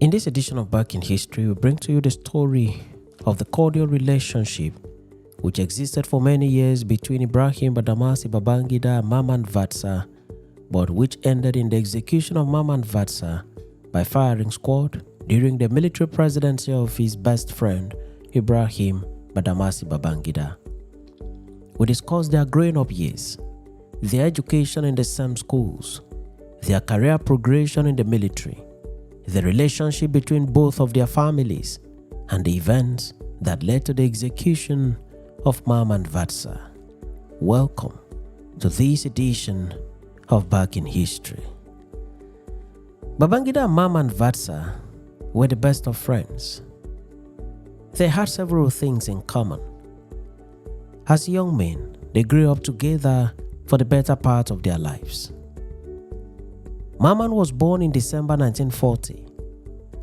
In this edition of Back in History, we bring to you the story of the cordial relationship which existed for many years between Ibrahim Badamasi Babangida and Mamman Vatsa, but which ended in the execution of Mamman Vatsa by firing squad during the military presidency of his best friend, Ibrahim Badamasi Babangida. We discuss their growing up years, their education in the same schools, their career progression in the military, the relationship between both of their families, and the events that led to the execution of Mamman Vatsa. Welcome to this edition of Back in History. Babangida and Mamman Vatsa were the best of friends. They had several things in common. As young men, they grew up together for the better part of their lives. Mamman was born in December 1940,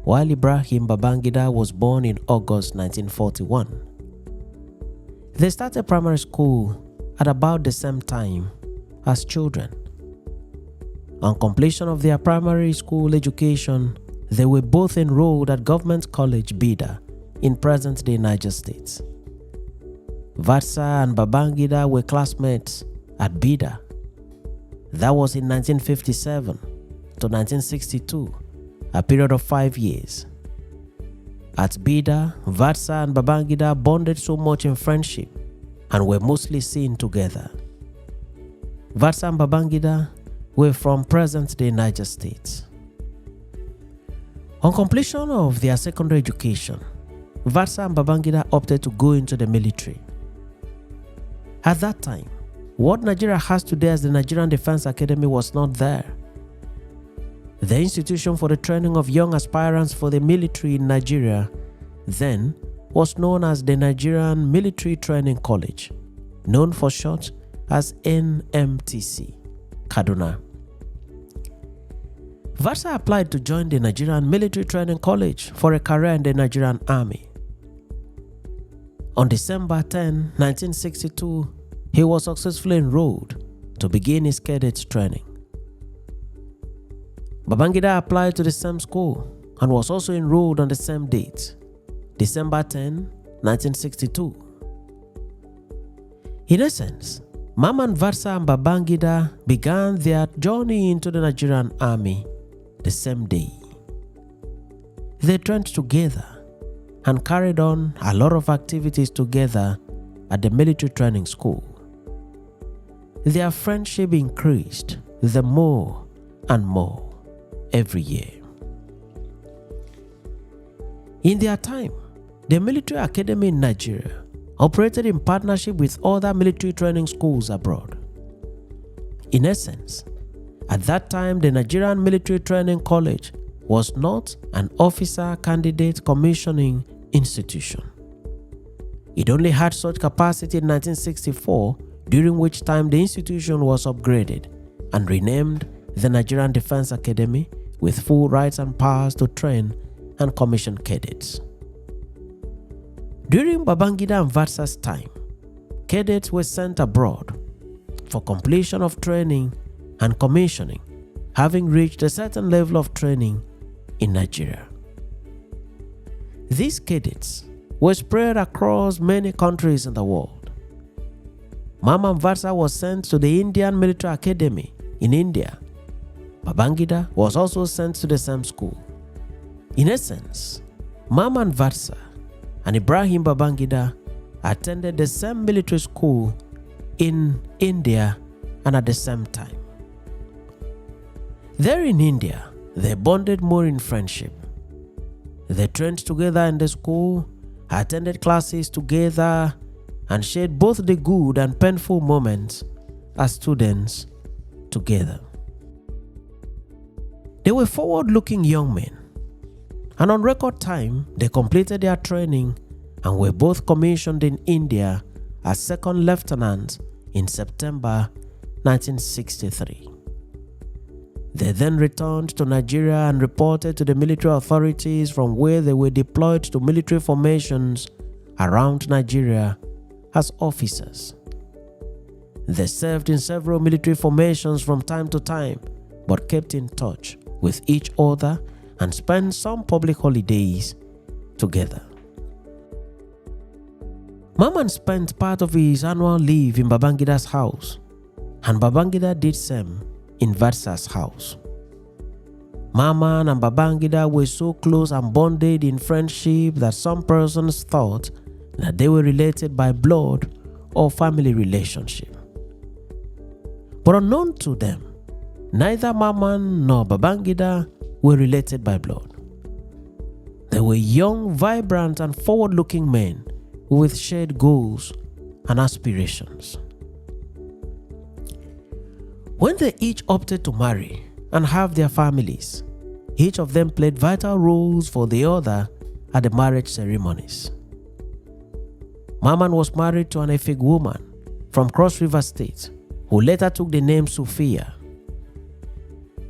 while Ibrahim Babangida was born in August 1941. They started primary school at about the same time as children. On completion of their primary school education, they were both enrolled at Government College Bida in present-day Niger State. Vatsa and Babangida were classmates at Bida. That was in 1957 to 1962, a period of 5 years. At Bida, Vatsa and Babangida bonded so much in friendship and were mostly seen together. Vatsa and Babangida were from present-day Niger State. On completion of their secondary education, Vatsa and Babangida opted to go into the military. At that time, what Nigeria has today as the Nigerian Defense Academy was not there. The institution for the training of young aspirants for the military in Nigeria then was known as the Nigerian Military Training College, known for short as NMTC, Kaduna. Vatsa applied to join the Nigerian Military Training College for a career in the Nigerian Army. On December 10, 1962, he was successfully enrolled to begin his cadet training. Babangida applied to the same school and was also enrolled on the same date, December 10, 1962. In essence, Mamman Vatsa and Babangida began their journey into the Nigerian Army the same day. They trained together and carried on a lot of activities together at the military training school. Their friendship increased the more and more every year. In their time, the military academy in Nigeria operated in partnership with other military training schools abroad. In essence, at that time, the Nigerian Military Training College was not an officer candidate commissioning institution. It only had such capacity in 1964, during which time the institution was upgraded and renamed the Nigerian Defense Academy with full rights and powers to train and commission cadets. During Babangida and Vatsa's time, cadets were sent abroad for completion of training and commissioning, having reached a certain level of training in Nigeria. These cadets were spread across many countries in the world. Mamman Vatsa was sent to the Indian Military Academy in India. Babangida was also sent to the same school. In essence, Mamman Vatsa and Ibrahim Babangida attended the same military school in India and at the same time. There in India, they bonded more in friendship. They trained together in the school, attended classes together, and shared both the good and painful moments as students together. They were forward-looking young men, and on record time, they completed their training and were both commissioned in India as second lieutenants in September 1963. They then returned to Nigeria and reported to the military authorities, from where they were deployed to military formations around Nigeria as officers. They served in several military formations from time to time, but kept in touch with each other and spend some public holidays together. Mamman spent part of his annual leave in Babangida's house, and Babangida did same in Vatsa's house. Mamman and Babangida were so close and bonded in friendship that some persons thought that they were related by blood or family relationship. But unknown to them, neither Mamman nor Babangida were related by blood. They were young, vibrant, and forward-looking men with shared goals and aspirations. When they each opted to marry and have their families, each of them played vital roles for the other at the marriage ceremonies. Mamman was married to an Efik woman from Cross River State who later took the name Sophia.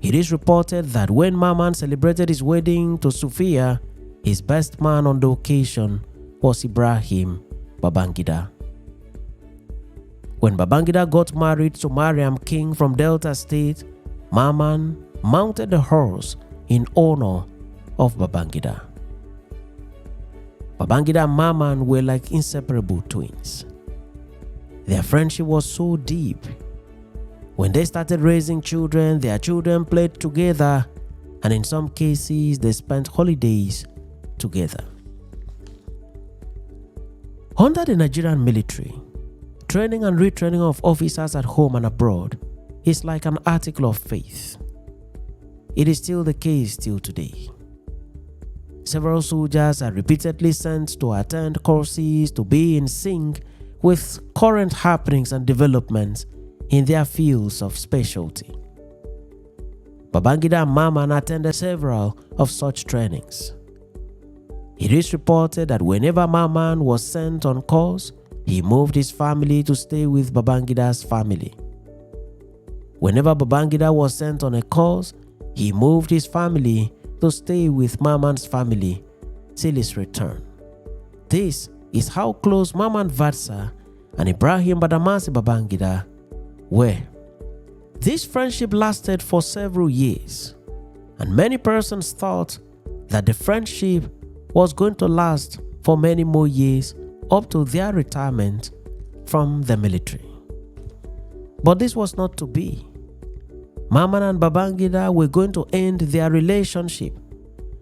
It is reported that when Mamman celebrated his wedding to Sophia, his best man on the occasion was Ibrahim Badamasi. When Babangida got married to Mariam King from Delta State, Mamman mounted the horse in honor of Babangida. Babangida and Mamman were like inseparable twins. Their friendship was so deep. When they started raising children, their children played together, and in some cases, they spent holidays together. Under the Nigerian military, training and retraining of officers at home and abroad is like an article of faith. It is still the case till today. Several soldiers are repeatedly sent to attend courses to be in sync with current happenings and developments in their fields of specialty. Babangida and Mamman attended several of such trainings. It is reported that whenever Mamman was sent on course, he moved his family to stay with Babangida's family. Whenever Babangida was sent on a course, he moved his family to stay with Mamman's family till his return. This is how close Mamman Vatsa and Ibrahim Badamasi Babangida were. This friendship lasted for several years, and many persons thought that the friendship was going to last for many more years up to their retirement from the military. But this was not to be. Mamman and Babangida were going to end their relationship,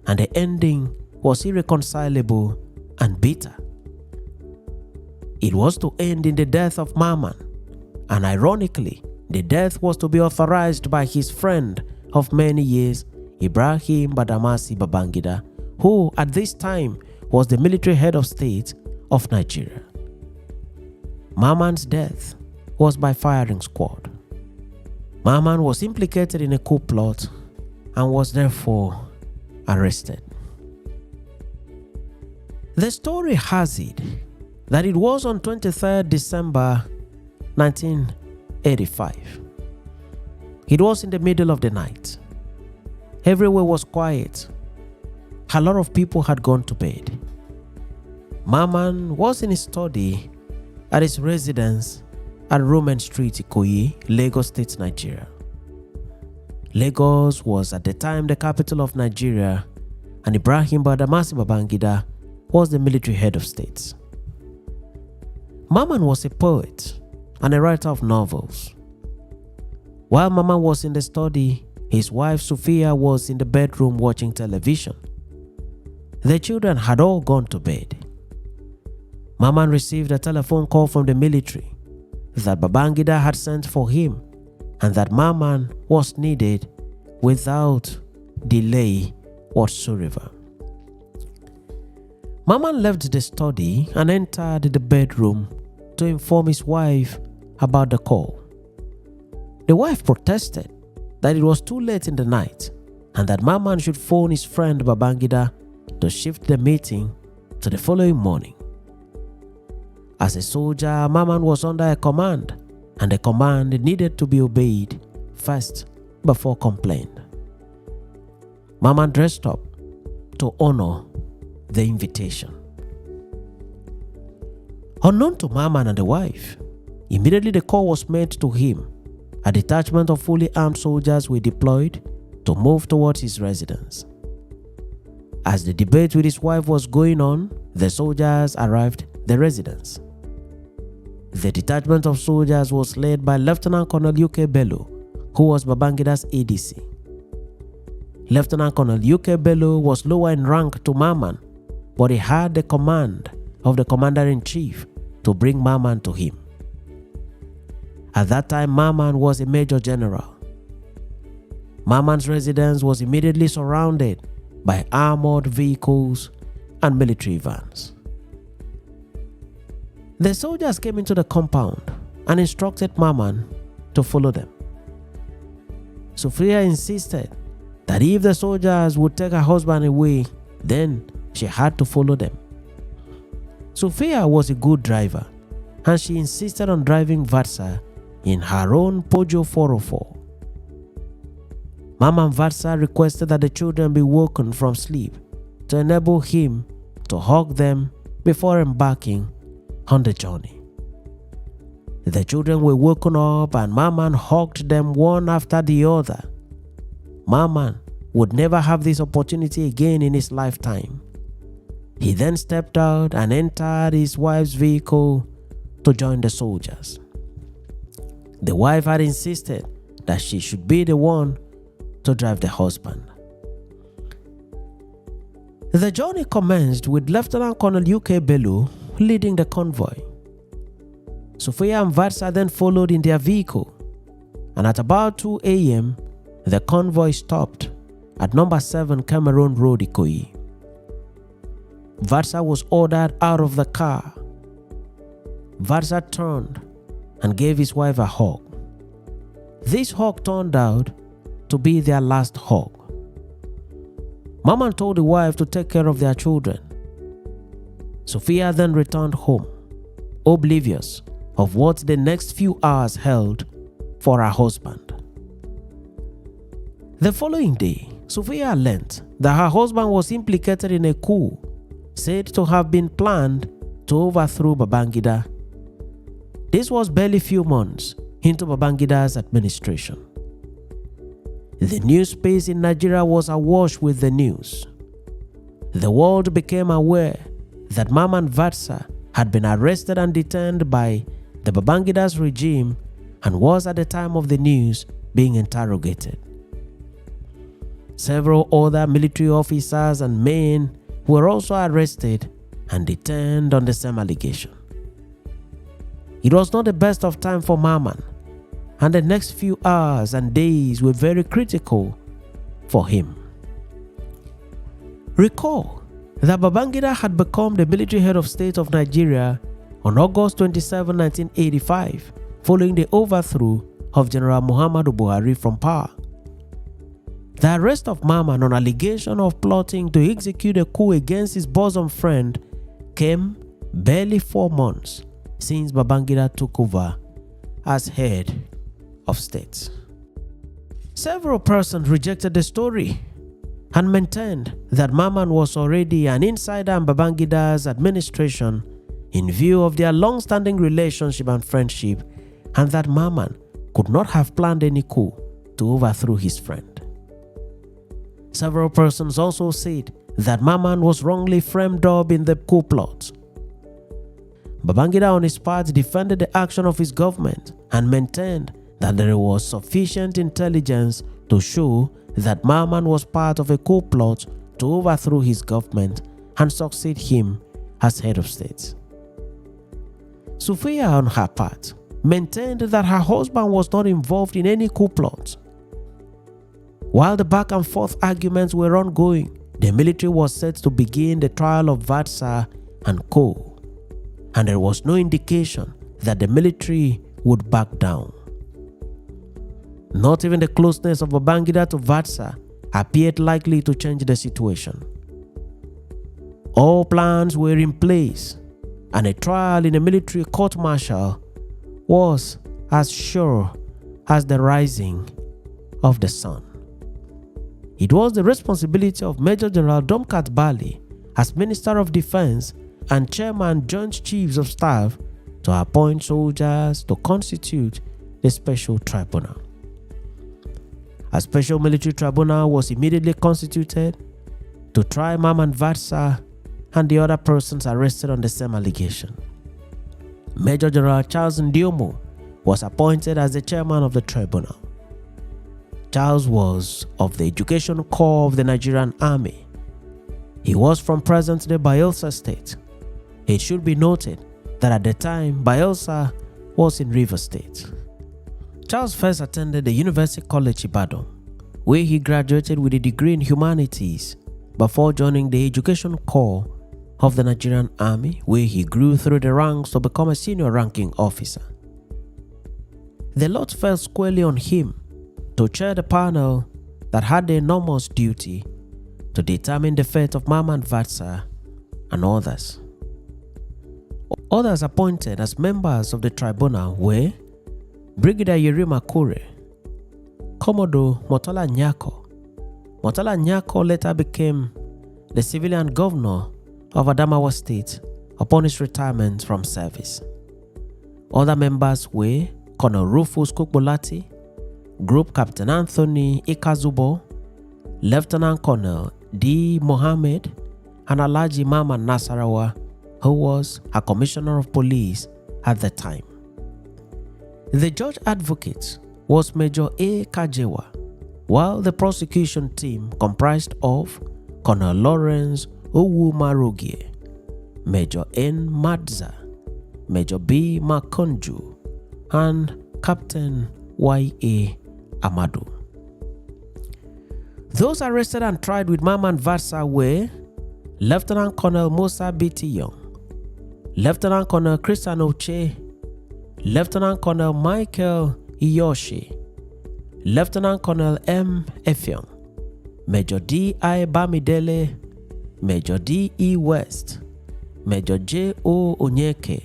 and the ending was irreconcilable and bitter. It was to end in the death of Mamman, and ironically, the death was to be authorized by his friend of many years, Ibrahim Badamasi Babangida, who at this time was the military head of state of Nigeria. Mamman's death was by firing squad. Mamman was implicated in a coup plot and was therefore arrested. The story has it that it was on 23rd December 1985. It was in the middle of the night. Everywhere was quiet. A lot of people had gone to bed. Mamman was in his study at his residence at Roman Street, Ikoyi, Lagos State, Nigeria. Lagos was at the time the capital of Nigeria, and Ibrahim Badamasi Babangida was the military head of state. Mamman was a poet and a writer of novels. While Mamman was in the study, his wife Sophia was in the bedroom watching television. The children had all gone to bed. Mamman received a telephone call from the military that Babangida had sent for him and that Mamman was needed without delay whatsoever. Mamman left the study and entered the bedroom to inform his wife about the call. The wife protested that it was too late in the night and that Mamman should phone his friend Babangida to shift the meeting to the following morning. As a soldier, Mamman was under a command, and the command needed to be obeyed first before complaint. Mamman dressed up to honor the invitation. Unknown to Mamman and the wife, immediately the call was made to him. A detachment of fully armed soldiers were deployed to move towards his residence. As the debate with his wife was going on, the soldiers arrived at the residence. The detachment of soldiers was led by Lieutenant Colonel U.K. Bello, who was Babangida's ADC. Lieutenant Colonel U.K. Bello was lower in rank to Mamman, but he had the command of the commander-in-chief to bring Mamman to him. At that time, Mamman was a major general. Mamman's residence was immediately surrounded by armored vehicles and military vans. The soldiers came into the compound and instructed Mamman to follow them. Sophia insisted that if the soldiers would take her husband away, then she had to follow them. Sophia was a good driver, and she insisted on driving Vatsa in her own Peugeot 404. Mamman Vatsa requested that the children be woken from sleep to enable him to hug them before embarking on the journey. The children were woken up and Mamman hugged them one after the other. Mamman would never have this opportunity again in his lifetime. He then stepped out and entered his wife's vehicle to join the soldiers. The wife had insisted that she should be the one to drive the husband. The journey commenced with Lieutenant Colonel U.K. Bello leading the convoy. Sophia and Vatsa then followed in their vehicle, and at about 2 a.m., the convoy stopped at number 7 Cameroon Road, Ikoyi. Vatsa was ordered out of the car. Vatsa turned and gave his wife a hug. This hug turned out to be their last hug. Mamman told the wife to take care of their children. Sophia then returned home, oblivious of what the next few hours held for her husband. The following day, Sophia learnt that her husband was implicated in a coup said to have been planned to overthrow Babangida. This was barely few months into Babangida's administration. The news space in Nigeria was awash with the news. The world became aware that Mamman Vatsa had been arrested and detained by the Babangida's regime and was at the time of the news being interrogated. Several other military officers and men were also arrested and detained on the same allegation. It was not the best of time for Mamman, and the next few hours and days were very critical for him. Recall that Babangida had become the military head of state of Nigeria on August 27, 1985, following the overthrow of General Muhammadu Buhari from power. The arrest of Mamman on allegation of plotting to execute a coup against his bosom friend came barely 4 months since Babangida took over as head of state. Several persons rejected the story and maintained that Mamman was already an insider in Babangida's administration in view of their long-standing relationship and friendship, and that Mamman could not have planned any coup to overthrow his friend. Several persons also said that Mamman was wrongly framed up in the coup plot. Babangida on his part defended the action of his government and maintained that there was sufficient intelligence to show that Mamman was part of a coup plot to overthrow his government and succeed him as head of state. Sophia on her part maintained that her husband was not involved in any coup plot. While the back and forth arguments were ongoing, the military was set to begin the trial of Vatsa and co, and there was no indication that the military would back down. Not even the closeness of Babangida to Vatsa appeared likely to change the situation. All plans were in place, and a trial in a military court-martial was as sure as the rising of the sun. It was the responsibility of Major General Domkat Bali as Minister of Defense and Chairman Joint Chiefs of Staff to appoint soldiers to constitute the special tribunal. A special military tribunal was immediately constituted to try Mamman Vatsa and the other persons arrested on the same allegation. Major General Charles Ndiomo was appointed as the chairman of the tribunal. Charles was of the Education Corps of the Nigerian Army. He was from present-day Bayelsa State. It should be noted that at the time, Bayelsa was in Rivers State. Charles first attended the University College Ibadan, where he graduated with a degree in humanities before joining the Education Corps of the Nigerian Army, where he grew through the ranks to become a senior ranking officer. The lot fell squarely on him to chair the panel that had the enormous duty to determine the fate of Mamman Vatsa and others. Others appointed as members of the tribunal were Brigadier Yerima Kure, Commodore Motola Nyako. Motola Nyako later became the civilian governor of Adamawa State upon his retirement from service. Other members were Colonel Rufus Kukbolati, Group Captain Anthony Ikazubo, Lieutenant Colonel D. Mohammed, and Alhaji Mamman Nasarawa, who was a commissioner of police at the time. The judge advocate was Major A. Kajewa, while the prosecution team comprised of Colonel Lawrence Owumarogie, Major N. Madza, Major B. Makonju, and Captain Y. A. Amadu. Those arrested and tried with Mamman Vatsa were Lieutenant Colonel Musa B.T. Young, Lieutenant Colonel Christian Oche, Lieutenant Colonel Michael Iyoshi, Lieutenant Colonel M. Effiong, Major D.I. Bamidele, Major D.E. West, Major J.O. Onyeke,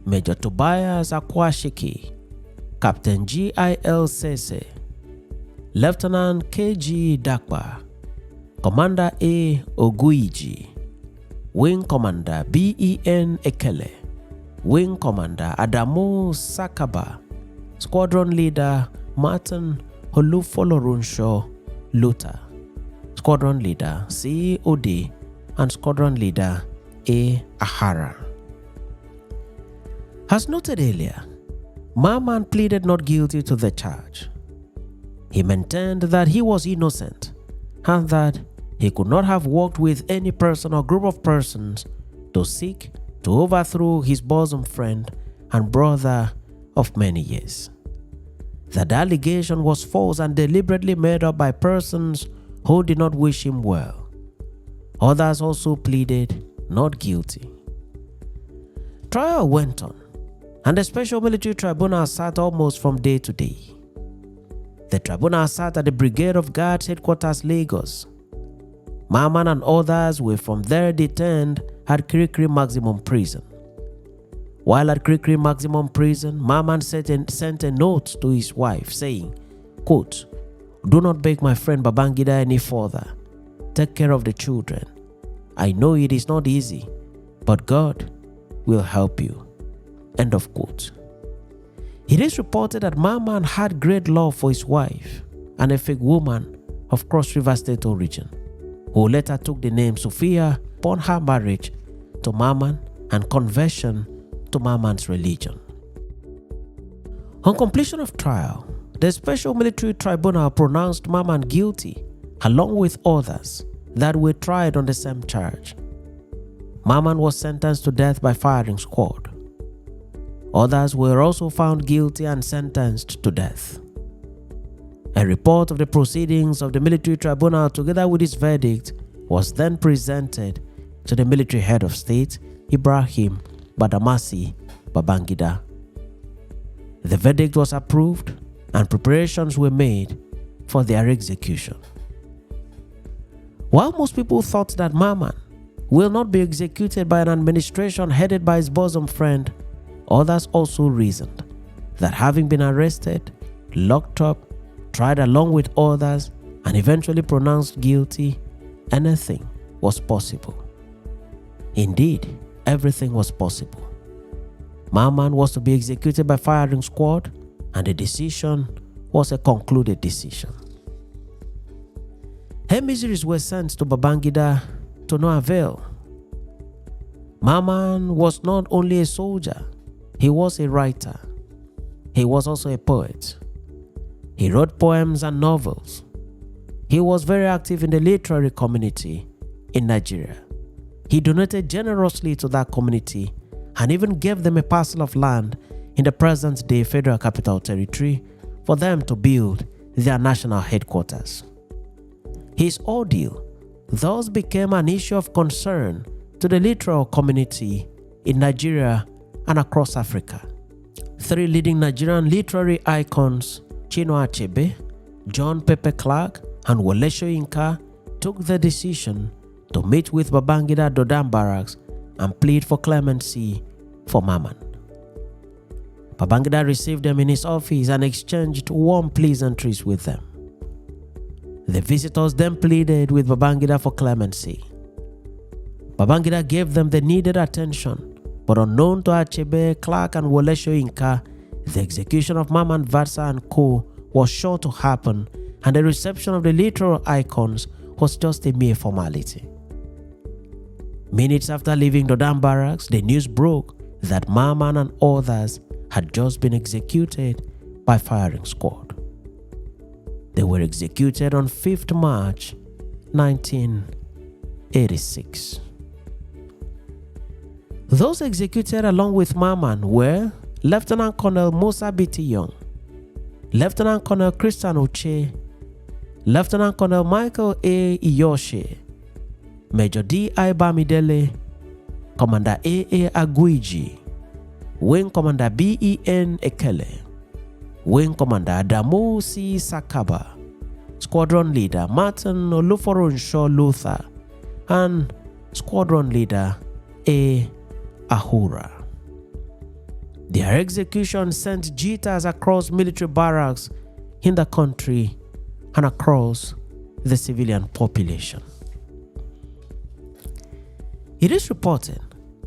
Major Tobias Akwashiki, Captain G.I.L. Sese, Lieutenant K.G. Dakpa, Commander A. Oguiji, Wing Commander B.E.N. Ekele, Wing Commander Adamo Sakaba, Squadron Leader Martin Olufolorunsho Luther, Squadron Leader C. Ode, and Squadron Leader A. Ahara. As noted earlier, Mamman pleaded not guilty to the charge. He maintained that he was innocent and that he could not have worked with any person or group of persons to seek to overthrow his bosom friend and brother of many years. That the allegation was false and deliberately made up by persons who did not wish him well. Others also pleaded not guilty. Trial went on, and the Special Military Tribunal sat almost from day to day. The tribunal sat at the Brigade of Guards headquarters, Lagos. Mamman and others were from there detained at Kirikiri Maximum Prison. While at Kirikiri Maximum Prison, Mamman sent a note to his wife saying, quote, "Do not beg my friend Babangida any further. Take care of the children. I know it is not easy, but God will help you." End of quote. It is reported that Mamman had great love for his wife, an Efik woman of Cross River State origin, who later took the name Sophia upon her marriage to Mamman and conversion to Mamman's religion. On completion of trial, the Special Military Tribunal pronounced Mamman guilty along with others that were tried on the same charge. Mamman was sentenced to death by firing squad. Others were also found guilty and sentenced to death. A report of the proceedings of the military tribunal together with its verdict was then presented to the military head of state, Ibrahim Badamasi Babangida. The verdict was approved and preparations were made for their execution. While most people thought that Mamman will not be executed by an administration headed by his bosom friend, others also reasoned that having been arrested, locked up, tried along with others, and eventually pronounced guilty, anything was possible. Indeed, everything was possible. Mamman was to be executed by firing squad, and the decision was a concluded decision. Emissaries were sent to Babangida to no avail. Mamman was not only a soldier, he was a writer. He was also a poet. He wrote poems and novels. He was very active in the literary community in Nigeria. He donated generously to that community and even gave them a parcel of land in the present-day Federal Capital Territory for them to build their national headquarters. His ordeal thus became an issue of concern to the literary community in Nigeria and across Africa. Three leading Nigerian literary icons, Chinua Achebe, John Pepe Clark, and Wole Soyinka, took the decision to meet with Babangida at Dodam Barracks and plead for clemency for Mamman. Babangida received them in his office and exchanged warm pleasantries with them. The visitors then pleaded with Babangida for clemency. Babangida gave them the needed attention, but unknown to Achebe, Clark, and Wole Soyinka, the execution of Mamman Vatsa and co. was sure to happen, and the reception of the literal icons was just a mere formality. Minutes after leaving Dodam Barracks, the news broke that Mamman and others had just been executed by firing squad. They were executed on 5th March 1986. Those executed along with Mamman were Lieutenant Colonel Musa Biti Young, Lieutenant Colonel Christian Uche, Lieutenant Colonel Michael A. Iyoshe, Major D.I. Bamidele, Commander A.A. Aguiji, Wing Commander B.E.N. Ekele, Wing Commander Badamosi Sakaba, Squadron Leader Martin Oluforonshaw Luther, and Squadron Leader A. Ahura. Their execution sent jitters across military barracks in the country and across the civilian population. It is reported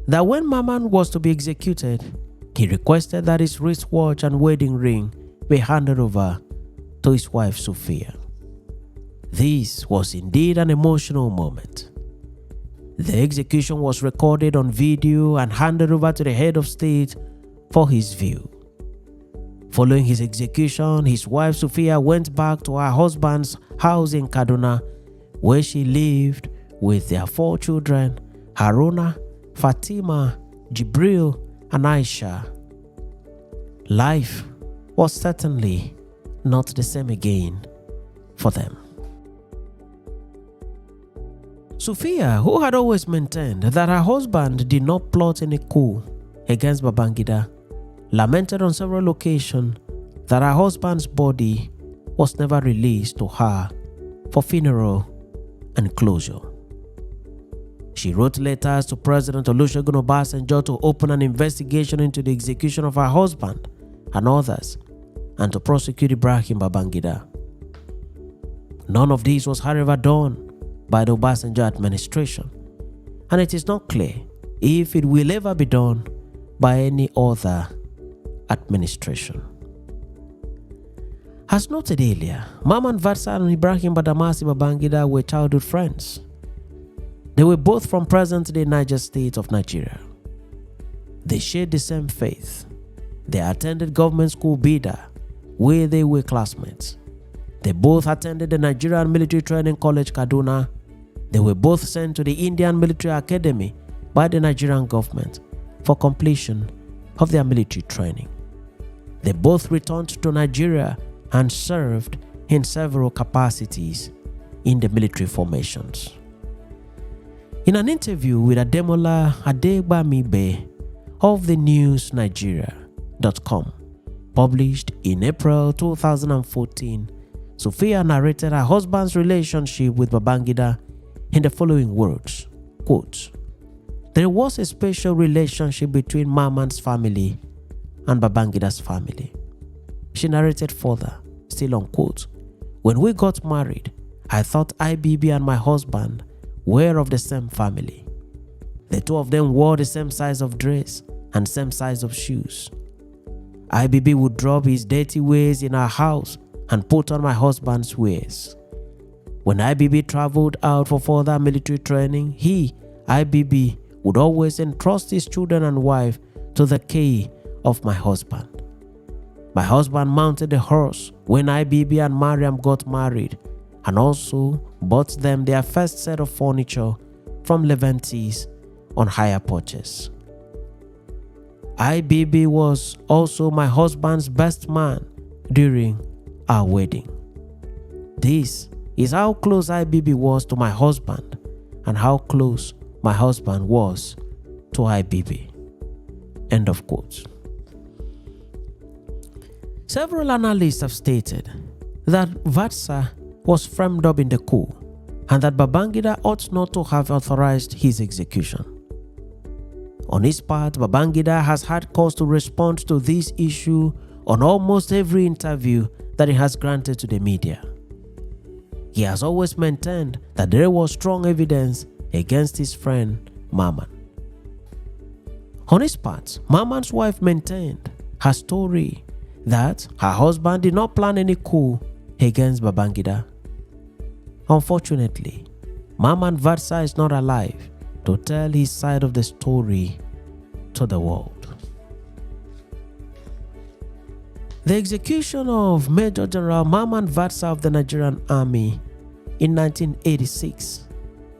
that when Mamman was to be executed, he requested that his wristwatch and wedding ring be handed over to his wife Sophia. This was indeed an emotional moment. The execution was recorded on video and handed over to the head of state for his view. Following his execution, his wife Sophia went back to her husband's house in Kaduna, where she lived with their 4 children, Haruna, Fatima, Jibril, and Aisha. Life was certainly not the same again for them. Sophia, who had always maintained that her husband did not plot any coup against Babangida, lamented on several occasions that her husband's body was never released to her for funeral and closure. She wrote letters to President Olusegun Obasanjo to open an investigation into the execution of her husband and others, and to prosecute Ibrahim Badamasi. None of this was, however, done by the Obasanjo administration, and it is not clear if it will ever be done by any other administration. As noted earlier, Mamman Vatsa and Ibrahim Badamasi Babangida were childhood friends. They were both from present-day Niger State of Nigeria. They shared the same faith. They attended government school Bida, where they were classmates. They both attended the Nigerian Military Training College Kaduna. They were both sent to the Indian Military Academy by the Nigerian government for completion of their military training. They both returned to Nigeria and served in several capacities in the military formations. In an interview with Ademola Adegbamibe of the newsnigeria.com, published in April 2014, Sophia narrated her husband's relationship with Babangida in the following words, quote, "There was a special relationship between Mamman's family and Babangida's family." She narrated further, still on quote, "When we got married, I thought IBB and my husband were of the same family. The two of them wore the same size of dress and same size of shoes. IBB would drop his dirty wares in our house and put on my husband's wares. When IBB traveled out for further military training, IBB, would always entrust his children and wife to the care of my husband. My husband mounted a horse when IBB and Mariam got married, and also bought them their first set of furniture from Levantes on hire purchase. IBB was also my husband's best man during our wedding. This is how close IBB was to my husband and how close my husband was to IBB. End of quote. Several analysts have stated that Vatsa was framed up in the coup and that Babangida ought not to have authorized his execution. On his part, Babangida has had cause to respond to this issue on almost every interview that he has granted to the media. He has always maintained that there was strong evidence against his friend Mamman. On his part, Mamman's wife maintained her story that her husband did not plan any coup against Babangida. Unfortunately, Mamman Vatsa is not alive to tell his side of the story to the world. The execution of Major General Mamman Vatsa of the Nigerian Army in 1986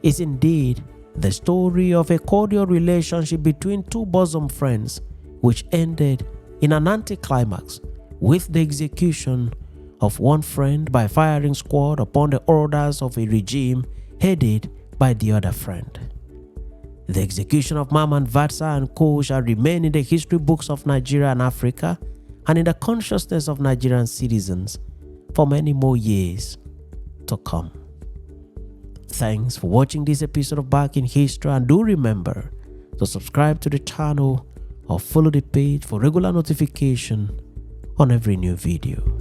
is indeed the story of a cordial relationship between two bosom friends, which ended in an anticlimax with the execution of one friend by firing squad upon the orders of a regime headed by the other friend. The execution of Mamman Vatsa and co shall remain in the history books of Nigeria and Africa and in the consciousness of Nigerian citizens for many more years to come. Thanks for watching this episode of Back in History, and do remember to subscribe to the channel or follow the page for regular notification on every new video.